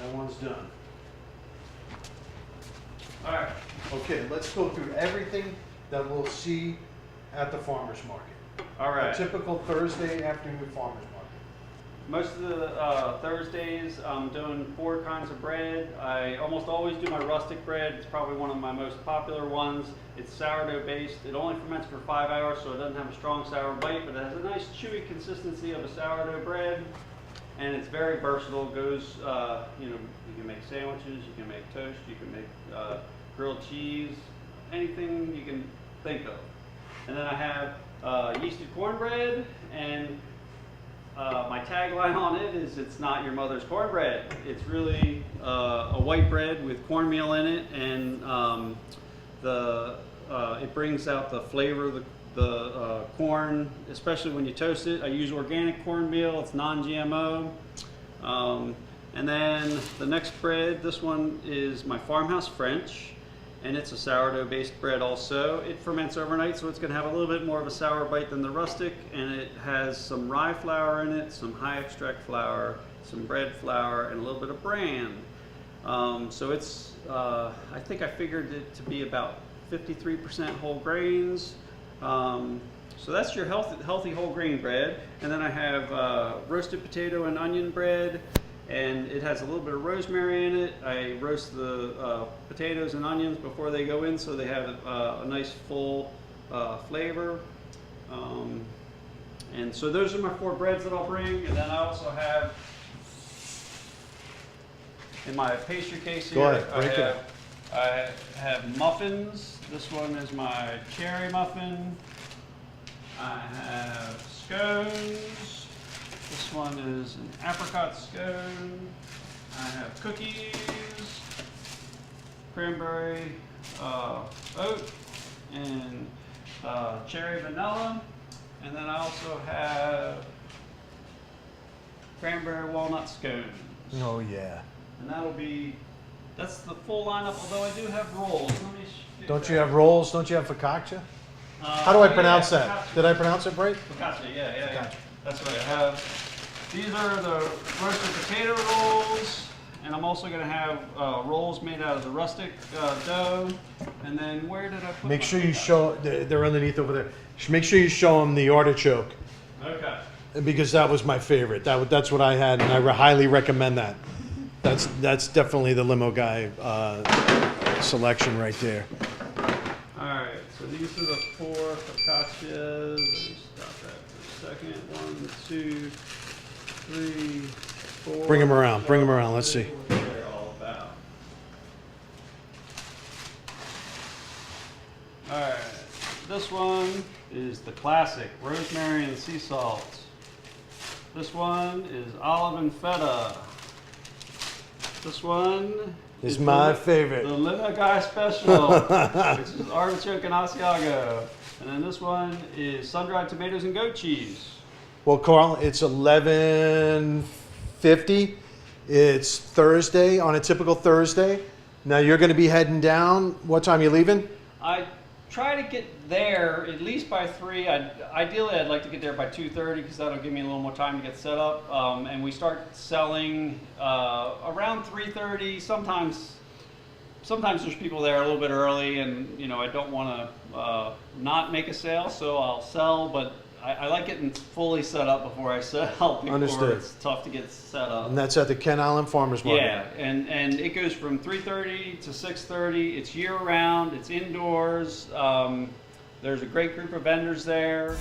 That one's done. All right. Okay, let's go through everything that we'll see at the farmer's market. All right. A typical Thursday afternoon farmer's market. Most of the Thursdays, I'm doing 4 kinds of bread. I almost always do my rustic bread. It's probably one of my most popular ones. It's sourdough based. It only ferments for 5 hours, so it doesn't have a strong sour bite, but it has a nice chewy consistency of a sourdough bread. And it's very versatile. It goes, you know, you can make sandwiches, you can make toast, you can make grilled cheese, anything you can think of. And then I have yeasted cornbread, and my tagline on it is, it's not your mother's cornbread. It's really a white bread with cornmeal in it, and it brings out the flavor of the corn, especially when you toast it. I use organic cornmeal, it's non-GMO. And then the next bread, this one is my Farmhouse French, and it's a sourdough based bread also. It ferments overnight, so it's going to have a little bit more of a sour bite than the rustic, and it has some rye flour in it, some high extract flour, some bread flour, and a little bit of bran. So it's, I think I figured it to be about 53% whole grains. So that's your healthy whole grain bread. And then I have roasted potato and onion bread, and it has a little bit of rosemary in it. I roast the potatoes and onions before they go in, so they have a nice full flavor. And so those are my 4 breads that I'll bring. And then I also have, in my pastry case here, I have muffins. This one is my cherry muffin. I have scones. This one is an apricot scone. I have cookies, cranberry oat, and cherry vanilla. And then I also have cranberry walnut scones. Oh yeah. And that's the full lineup, although I do have rolls. Don't you have rolls? Don't you have focaccia? How do I pronounce that? Focaccia. Did I pronounce it right? Focaccia, yeah. Focaccia. That's what I have. These are the roasted potato rolls, and I'm also going to have rolls made out of the rustic dough. And then where did I put Make my sure you focaccia? show, they're underneath over there. Make sure you show them the artichoke, Okay. because that was my favorite. That's what I had, and I highly recommend that. That's definitely the Limo Guy selection right there. Alright, so these are the 4 focaccias. Let me stop that for a second. 1, 2, 3, 4. Bring them around. Bring them around. Let's see. What they're all about. Alright, this one is the classic rosemary and sea salt. This one is olive and feta. This one Is my the favorite. Limo Guy Special, which is artichoke and Asiago. And then this one is sun-dried tomatoes and goat cheese. Well, Carl, it's 11:50. It's Thursday, on a typical Thursday. Now you're going to be heading down. What time are you leaving? I try to get there at least by 3. Ideally, I'd like to get there by 2:30 because that'll give me a little more time to get set up. And we start selling around 3:30. Sometimes there's people there a little bit early, and you know I don't want to not make a sale, so I'll sell. But I like getting fully set up before I sell. Understood. It's tough to get set up. And that's at the Ken Island Farmers Market. Yeah, and it goes from 3:30 to 6:30. It's year round. It's indoors. There's a great group of vendors there.